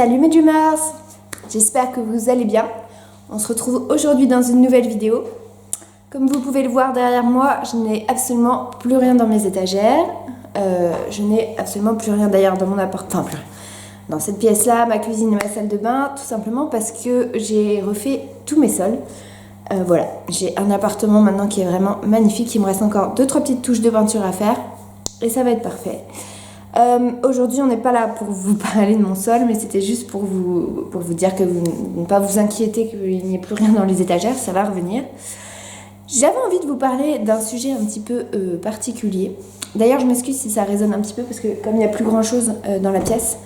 Salut mes Dreamers, j'espère que vous allez bien. On se retrouve aujourd'hui dans une nouvelle vidéo. Comme vous pouvez le voir derrière moi, je n'ai absolument plus rien dans mes étagères. Je n'ai absolument plus rien d'ailleurs dans mon appartement. Enfin, dans cette pièce-là, ma cuisine et ma salle de bain, tout simplement parce que j'ai refait tous mes sols. Voilà, j'ai un appartement maintenant qui est vraiment magnifique. Il me reste encore 2-3 petites touches de peinture à faire et ça va être parfait. Aujourd'hui on n'est pas là pour vous parler de mon sol, mais c'était juste pour vous dire que ne pas vous inquiéter qu'il n'y ait plus rien dans les étagères, ça va revenir. J'avais envie de vous parler d'un sujet un petit peu particulier. D'ailleurs je m'excuse si ça résonne un petit peu parce que comme il n'y a plus grand chose dans la pièce,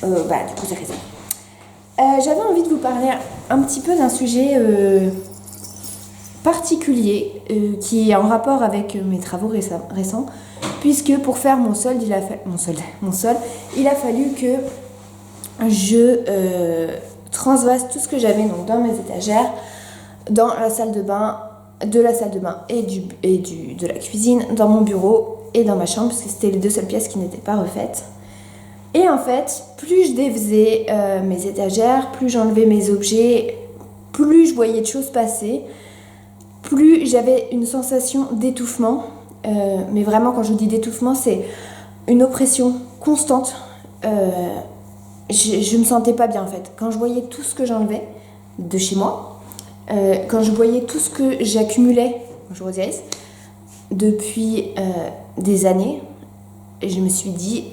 du coup ça résonne. J'avais envie de vous parler un petit peu d'un sujet particulier qui est en rapport avec mes travaux récents. Puisque pour faire mon sol, il a fallu que je transvase tout ce que j'avais donc dans mes étagères, dans la salle de bain, de la la cuisine, dans mon bureau et dans ma chambre, parce que c'était les 2 seules pièces qui n'étaient pas refaites. Et en fait, plus je défaisais mes étagères, plus j'enlevais mes objets, plus je voyais de choses passer, plus j'avais une sensation d'étouffement. Mais vraiment, quand je vous dis d'étouffement, c'est une oppression constante. Je me sentais pas bien en fait. Quand je voyais tout ce que j'enlevais de chez moi, quand je voyais tout ce que j'accumulais, bonjour Osiris, depuis des années, je me suis dit,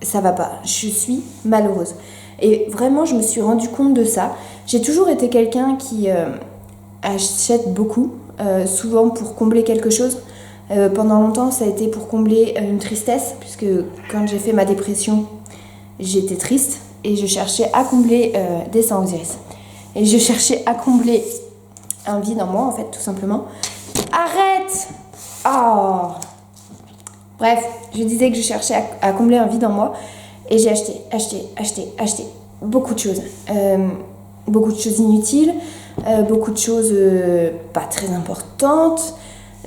ça va pas, je suis malheureuse. Et vraiment, je me suis rendu compte de ça. J'ai toujours été quelqu'un qui achète beaucoup, souvent pour combler quelque chose. Pendant longtemps, ça a été pour combler une tristesse, puisque quand j'ai fait ma dépression, j'étais triste et je cherchais à combler des seins Osiris. Et je cherchais à combler un vide en moi, en fait, tout simplement. Arrête! Oh! Bref, je disais que je cherchais à combler un vide en moi et j'ai acheté beaucoup de choses. Beaucoup de choses inutiles, beaucoup de choses pas très importantes.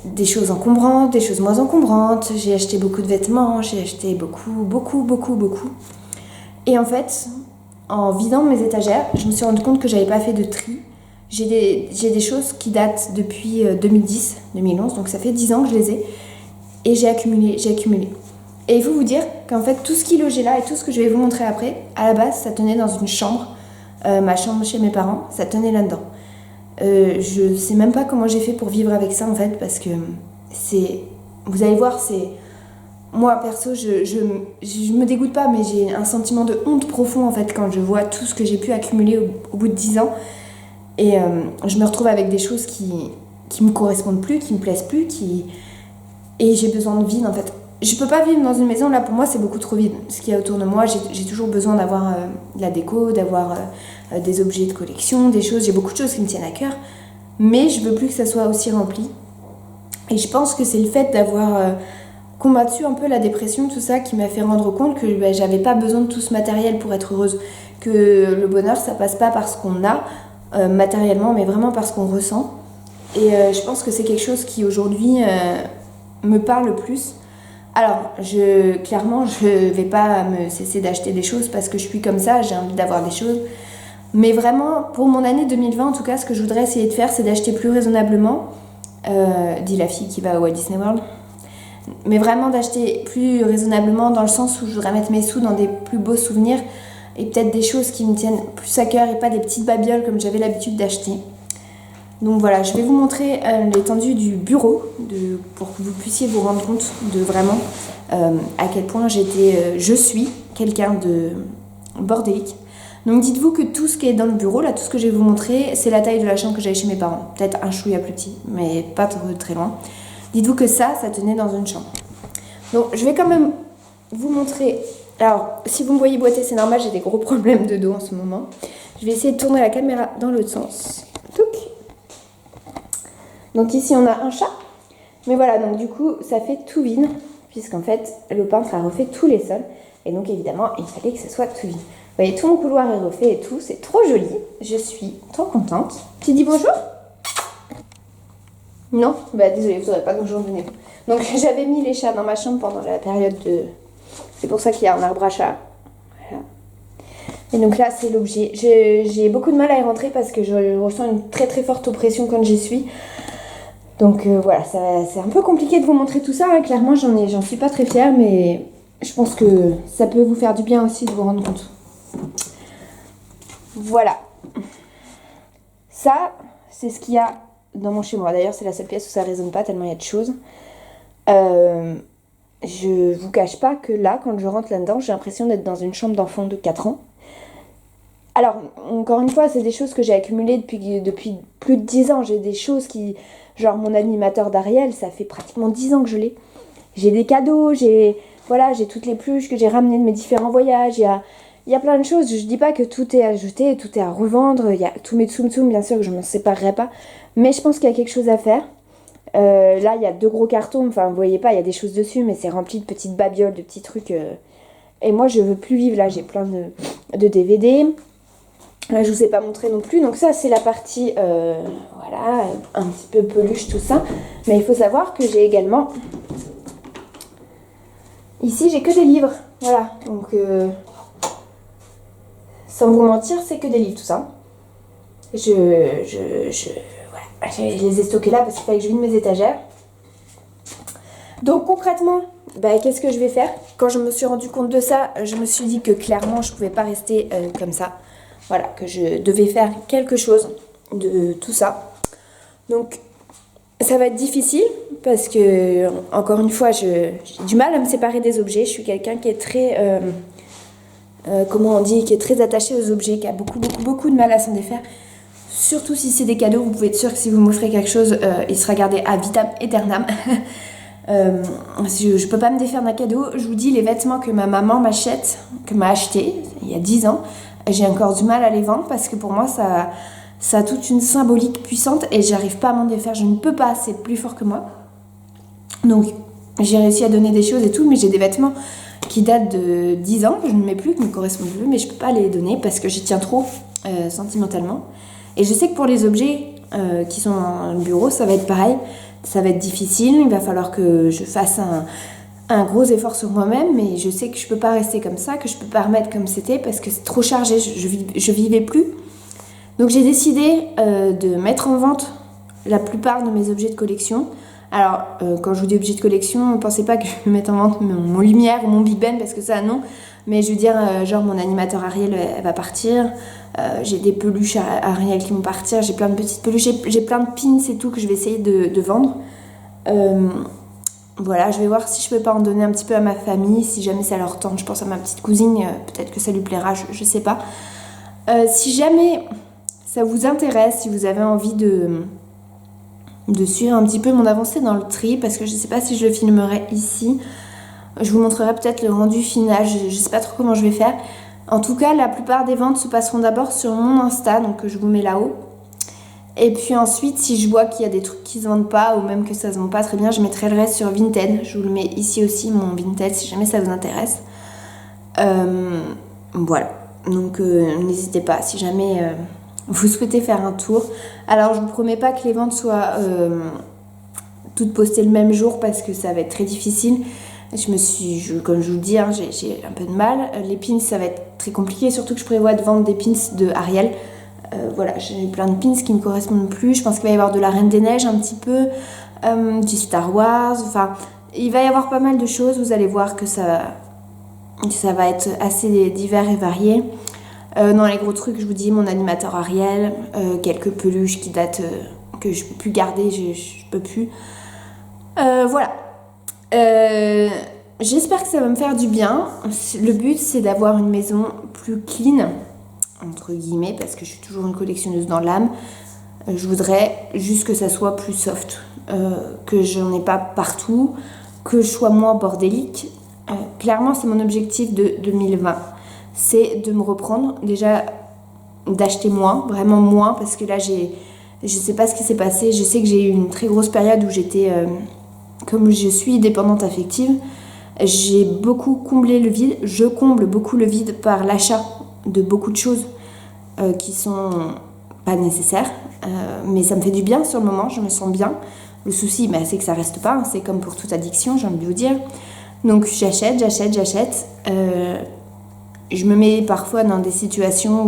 Des choses encombrantes, des choses moins encombrantes. J'ai acheté beaucoup de vêtements, j'ai acheté beaucoup. Et en fait, en vidant mes étagères, je me suis rendu compte que j'avais pas fait de tri. J'ai des choses qui datent depuis 2010, 2011, donc ça fait 10 ans que je les ai. Et j'ai accumulé. Et il faut vous dire qu'en fait, tout ce qui logeait là et tout ce que je vais vous montrer après, à la base, ça tenait dans une chambre. Ma chambre chez mes parents, ça tenait là-dedans. Je sais même pas comment j'ai fait pour vivre avec ça en fait, parce que vous allez voir, moi perso, je me dégoûte pas, mais j'ai un sentiment de honte profond en fait quand je vois tout ce que j'ai pu accumuler au bout de 10 ans et je me retrouve avec des choses qui me correspondent plus, qui me plaisent plus, et j'ai besoin de vide en fait. Je peux pas vivre dans une maison, là pour moi c'est beaucoup trop vide. Ce qu'il y a autour de moi, j'ai toujours besoin d'avoir de la déco, d'avoir des objets de collection, des choses, j'ai beaucoup de choses qui me tiennent à cœur, mais je veux plus que ça soit aussi rempli. Et je pense que c'est le fait d'avoir combattu un peu la dépression, tout ça, qui m'a fait rendre compte que j'avais pas besoin de tout ce matériel pour être heureuse, que le bonheur ça passe pas par ce qu'on a matériellement, mais vraiment par ce qu'on ressent. Et je pense que c'est quelque chose qui aujourd'hui me parle le plus. Alors, clairement, je vais pas me cesser d'acheter des choses parce que je suis comme ça, j'ai envie d'avoir des choses. Mais vraiment, pour mon année 2020, en tout cas, ce que je voudrais essayer de faire, c'est d'acheter plus raisonnablement, dit la fille qui va au Walt Disney World. Mais vraiment d'acheter plus raisonnablement dans le sens où je voudrais mettre mes sous dans des plus beaux souvenirs et peut-être des choses qui me tiennent plus à cœur et pas des petites babioles comme j'avais l'habitude d'acheter. Donc voilà, je vais vous montrer l'étendue du bureau pour que vous puissiez vous rendre compte de vraiment à quel point je suis quelqu'un de bordélique. Donc dites-vous que tout ce qui est dans le bureau, là, tout ce que je vais vous montrer, c'est la taille de la chambre que j'avais chez mes parents. Peut-être un chouïa plus petit, mais pas très loin. Dites-vous que ça tenait dans une chambre. Donc je vais quand même vous montrer. Alors, si vous me voyez boiter, c'est normal, j'ai des gros problèmes de dos en ce moment. Je vais essayer de tourner la caméra dans l'autre sens. Touc. Donc ici on a un chat, mais voilà, donc du coup ça fait tout vide, puisqu'en fait le peintre a refait tous les sols, et donc évidemment il fallait que ce soit tout vide. Vous voyez, tout mon couloir est refait et tout, c'est trop joli, je suis trop contente. Tu dis bonjour? Non? Bah désolée, vous n'aurez pas bonjour, venez. Donc j'avais mis les chats dans ma chambre pendant la période de... C'est pour ça qu'il y a un arbre à chat. Voilà. Et donc là, c'est l'objet. J'ai beaucoup de mal à y rentrer parce que je ressens une très très forte oppression quand j'y suis. Donc voilà, c'est un peu compliqué de vous montrer tout ça. Hein. Clairement, j'en suis pas très fière, mais je pense que ça peut vous faire du bien aussi de vous rendre compte. Voilà. Ça, c'est ce qu'il y a dans mon chez moi. D'ailleurs, c'est la seule pièce où ça résonne pas tellement il y a de choses. Je vous cache pas que là, quand je rentre là-dedans, j'ai l'impression d'être dans une chambre d'enfant de 4 ans. Alors, encore une fois, c'est des choses que j'ai accumulées depuis plus de 10 ans. J'ai des choses qui... Genre, mon animateur d'Ariel, ça fait pratiquement 10 ans que je l'ai. J'ai des cadeaux, j'ai toutes les pluches que j'ai ramenées de mes différents voyages. Il y a plein de choses. Je dis pas que tout est à jeter, tout est à revendre. Il y a tous mes tsum tsum, bien sûr, que je ne m'en séparerai pas. Mais je pense qu'il y a quelque chose à faire. Là, il y a 2 gros cartons. Enfin, vous voyez pas, il y a des choses dessus, mais c'est rempli de petites babioles, de petits trucs. Et moi, je veux plus vivre. Là, j'ai plein de DVD. Là, je vous ai pas montré non plus. Donc ça, c'est la partie, voilà, un petit peu peluche, tout ça. Mais il faut savoir que j'ai également... Ici, j'ai que des livres. Voilà. Donc, sans vous mentir, c'est que des livres, tout ça. Voilà. Je les ai stockés là parce qu'il fallait que je vide mes étagères. Donc concrètement, qu'est-ce que je vais faire? Quand je me suis rendu compte de ça, je me suis dit que clairement, je pouvais pas rester comme ça. Voilà, que je devais faire quelque chose de tout ça. Donc, ça va être difficile parce que, encore une fois, j'ai du mal à me séparer des objets. Je suis quelqu'un qui est très, qui est très attaché aux objets, qui a beaucoup de mal à s'en défaire. Surtout si c'est des cadeaux, vous pouvez être sûr que si vous m'offrez quelque chose, il sera gardé à vitam aeternam. Je peux pas me défaire d'un cadeau. Je vous dis, les vêtements que ma maman m'a achetés il y a 10 ans, j'ai encore du mal à les vendre parce que pour moi, ça a toute une symbolique puissante et j'arrive pas à m'en défaire. Je ne peux pas, c'est plus fort que moi. Donc, j'ai réussi à donner des choses et tout, mais j'ai des vêtements qui datent de 10 ans, que je ne mets plus, qui me correspondent plus, mais je peux pas les donner parce que j'y tiens trop sentimentalement. Et je sais que pour les objets qui sont dans le bureau, ça va être pareil. Ça va être difficile, il va falloir que je fasse un gros effort sur moi-même, mais je sais que je peux pas rester comme ça, que je peux pas remettre comme c'était parce que c'est trop chargé, je vivais plus. Donc j'ai décidé de mettre en vente la plupart de mes objets de collection. Alors quand je vous dis objets de collection, ne pensez pas que je vais mettre en vente mon lumière ou mon Big Ben parce que ça non, mais je veux dire genre mon animateur Ariel elle va partir, j'ai des peluches Ariel qui vont partir, j'ai plein de petites peluches, j'ai plein de pins et tout que je vais essayer de vendre. Voilà, je vais voir si je peux pas en donner un petit peu à ma famille, si jamais ça leur tente. Je pense à ma petite cousine, peut-être que ça lui plaira, je sais pas. Si jamais ça vous intéresse, si vous avez envie de suivre un petit peu mon avancée dans le tri, parce que je sais pas si je le filmerai ici, je vous montrerai peut-être le rendu final, je sais pas trop comment je vais faire. En tout cas, la plupart des ventes se passeront d'abord sur mon Insta, donc je vous mets là-haut. Et puis ensuite, si je vois qu'il y a des trucs qui se vendent pas ou même que ça se vend pas très bien, je mettrai le reste sur Vinted. Je vous le mets ici aussi, mon Vinted, si jamais ça vous intéresse. Voilà. Donc n'hésitez pas, si jamais vous souhaitez faire un tour. Alors je vous promets pas que les ventes soient toutes postées le même jour parce que ça va être très difficile. Comme je vous le dis, hein, j'ai un peu de mal. Les pins, ça va être très compliqué, surtout que je prévois de vendre des pins de Ariel. Voilà, j'ai plein de pins qui me correspondent plus. Je pense qu'il va y avoir de la Reine des Neiges un petit peu, du Star Wars. Enfin, il va y avoir pas mal de choses. Vous allez voir que ça va être assez divers et varié. Dans les gros trucs, je vous dis mon animateur Ariel, quelques peluches qui datent que je peux plus garder, je peux plus. Voilà. J'espère que ça va me faire du bien. Le but, c'est d'avoir une maison plus clean, entre guillemets, parce que je suis toujours une collectionneuse dans l'âme. Je voudrais juste que ça soit plus soft, que j'en ai pas partout, que je sois moins bordélique. Clairement, c'est mon objectif de 2020. C'est de me reprendre, déjà d'acheter moins, vraiment moins, parce que là, je sais pas ce qui s'est passé. Je sais que j'ai eu une très grosse période où j'étais... comme je suis dépendante affective, j'ai beaucoup comblé le vide. Je comble beaucoup le vide par l'achat de beaucoup de choses qui sont pas nécessaires. Mais ça me fait du bien sur le moment, je me sens bien. Le souci, c'est que ça reste pas. C'est comme pour toute addiction, j'ai envie de vous dire. Donc j'achète. je me mets parfois dans des situations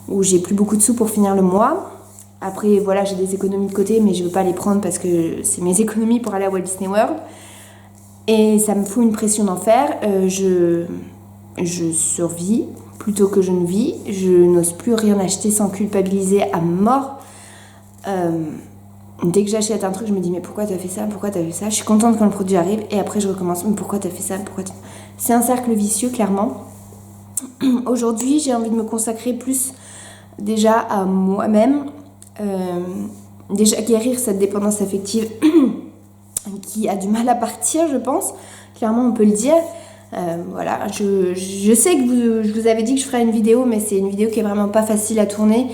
où j'ai plus beaucoup de sous pour finir le mois. Après, voilà, j'ai des économies de côté, mais je veux pas les prendre parce que c'est mes économies pour aller à Walt Disney World. Et ça me fout une pression d'enfer. Je survis plutôt que je ne vis. Je n'ose plus rien acheter sans culpabiliser à mort. Dès que j'achète un truc, je me dis mais pourquoi t'as fait ça? Pourquoi t'as fait ça? Je suis contente quand le produit arrive et après je recommence. Mais pourquoi t'as fait ça? C'est un cercle vicieux, clairement. Aujourd'hui, j'ai envie de me consacrer plus déjà à moi-même. Déjà guérir cette dépendance affective qui a du mal à partir, je pense. Clairement, on peut le dire. Voilà, je sais que je vous avais dit que je ferais une vidéo, mais c'est une vidéo qui est vraiment pas facile à tourner.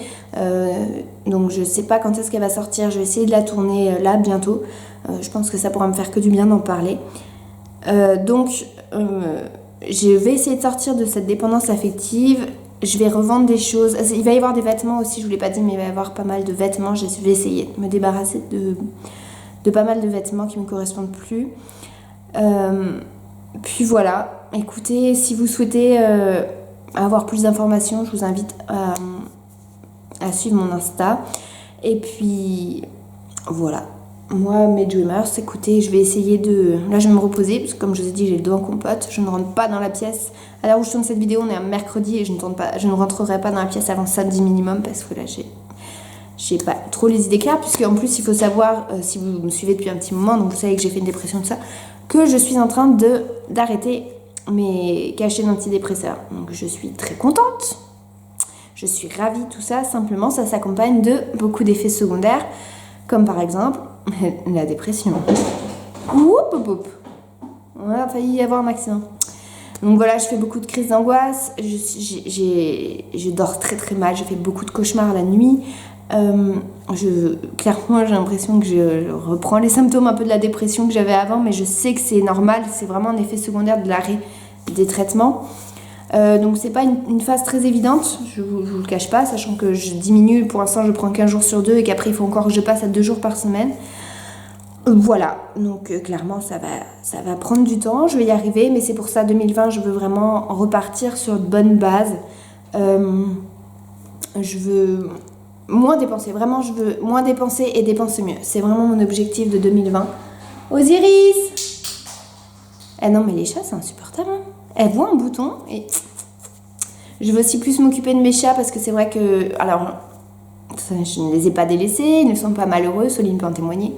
Donc je sais pas quand est-ce qu'elle va sortir. Je vais essayer de la tourner là bientôt. Je pense que ça pourra me faire que du bien d'en parler. Donc je vais essayer de sortir de cette dépendance affective. Je vais revendre des choses. Il va y avoir des vêtements aussi, je vous l'ai pas dit, mais il va y avoir pas mal de vêtements. Je vais essayer de me débarrasser de pas mal de vêtements qui me correspondent plus. Puis voilà, écoutez, si vous souhaitez avoir plus d'informations, je vous invite à suivre mon Insta. Et puis voilà, moi, mes dreamers, écoutez, je vais essayer de... Là, je vais me reposer, parce que comme je vous ai dit, j'ai le dos en compote. Je ne rentre pas dans la pièce. À l'heure où je tourne cette vidéo, on est un mercredi et je ne rentrerai pas dans la pièce avant samedi minimum, parce que là, j'ai pas trop les idées claires, puisque en plus, il faut savoir, si vous me suivez depuis un petit moment, donc vous savez que j'ai fait une dépression de ça, que je suis en train d'arrêter mes cachets d'antidépresseurs. Donc je suis très contente, je suis ravie, tout ça. Simplement, ça s'accompagne de beaucoup d'effets secondaires, comme par exemple la dépression. On a failli y avoir un accident. Donc voilà, je fais beaucoup de crises d'angoisse, je dors très très mal, je fais beaucoup de cauchemars la nuit. Clairement, j'ai l'impression que je reprends les symptômes un peu de la dépression que j'avais avant, mais je sais que c'est normal, c'est vraiment un effet secondaire de l'arrêt des traitements. Donc c'est pas une phase très évidente, je vous le cache pas, sachant que je diminue, pour l'instant je prends 15 jours sur 2 et qu'après il faut encore que je passe à 2 jours par semaine. Voilà, donc clairement ça va prendre du temps, je vais y arriver, mais c'est pour ça 2020 je veux vraiment repartir sur de bonnes bases. Je veux moins dépenser, vraiment je veux moins dépenser et dépenser mieux. C'est vraiment mon objectif de 2020. Osiris! Eh non mais les chats c'est insupportable, hein. Elles voient un bouton et... Je veux aussi plus m'occuper de mes chats parce que c'est vrai que... Alors, je ne les ai pas délaissés, ils ne sont pas malheureux, Soline peut en témoigner.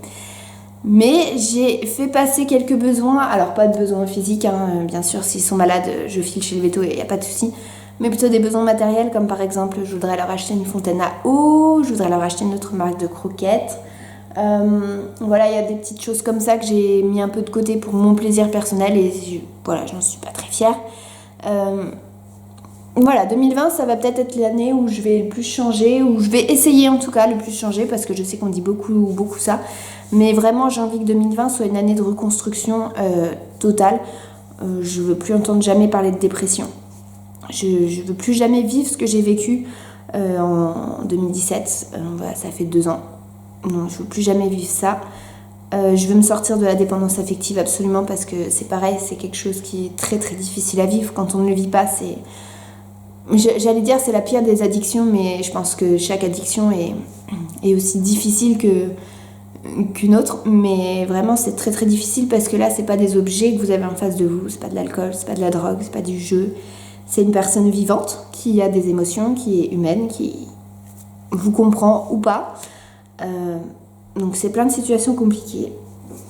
Mais j'ai fait passer quelques besoins, alors pas de besoins physiques, hein, bien sûr, s'ils sont malades, je file chez le veto et il n'y a pas de souci. Mais plutôt des besoins matériels, comme par exemple, je voudrais leur acheter une fontaine à eau, je voudrais leur acheter une autre marque de croquettes. Voilà, il y a des petites choses comme ça que j'ai mis un peu de côté pour mon plaisir personnel et voilà, j'en suis pas très fière. Voilà, 2020, ça va peut-être être l'année où je vais le plus changer, où je vais essayer en tout cas le plus changer, parce que je sais qu'on dit beaucoup ça. Mais vraiment, j'ai envie que 2020 soit une année de reconstruction totale. Je veux plus entendre jamais parler de dépression. Je veux plus jamais vivre ce que j'ai vécu en 2017. Voilà, ça fait 2 ans. Non, je veux plus jamais vivre ça. Je veux me sortir de la dépendance affective absolument, parce que c'est pareil, c'est quelque chose qui est très très difficile à vivre. Quand on ne le vit pas, c'est... J'allais dire c'est la pire des addictions, mais je pense que chaque addiction est aussi difficile qu'une autre. Mais vraiment c'est très très difficile, parce que là c'est pas des objets que vous avez en face de vous, c'est pas de l'alcool, c'est pas de la drogue, c'est pas du jeu. C'est une personne vivante qui a des émotions, qui est humaine, qui vous comprend ou pas. Donc c'est plein de situations compliquées.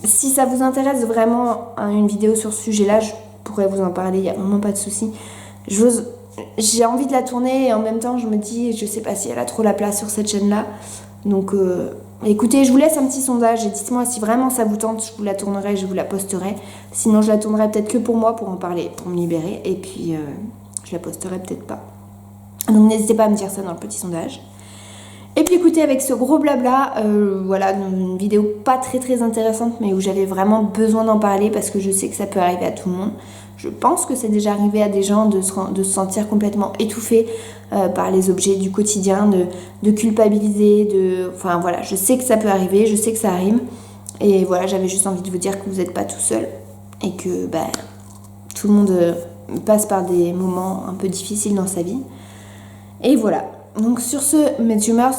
Si ça vous intéresse vraiment, une vidéo sur ce sujet-là, je pourrais vous en parler, il n'y a vraiment pas de souci. J'ai envie de la tourner et en même temps je me dis, je sais pas si elle a trop la place sur cette chaîne-là. Donc écoutez, je vous laisse un petit sondage et dites-moi si vraiment ça vous tente, je vous la tournerai, je vous la posterai. Sinon je la tournerai peut-être que pour moi, pour en parler, pour me libérer. Et puis je la posterai peut-être pas. Donc n'hésitez pas à me dire ça dans le petit sondage. Et puis écoutez, avec ce gros blabla, voilà, une vidéo pas très très intéressante, mais où j'avais vraiment besoin d'en parler parce que je sais que ça peut arriver à tout le monde. Je pense que c'est déjà arrivé à des gens de se sentir complètement étouffés par les objets du quotidien, de culpabiliser, enfin voilà, je sais que ça peut arriver, je sais que ça arrive. Et voilà, j'avais juste envie de vous dire que vous n'êtes pas tout seul et que tout le monde passe par des moments un peu difficiles dans sa vie. Et voilà. Donc sur ce, mes dreamers,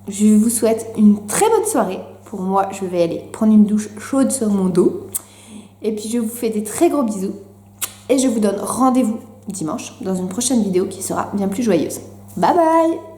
je vous souhaite une très bonne soirée. Pour moi, je vais aller prendre une douche chaude sur mon dos. Et puis je vous fais des très gros bisous. Et je vous donne rendez-vous dimanche dans une prochaine vidéo qui sera bien plus joyeuse. Bye bye!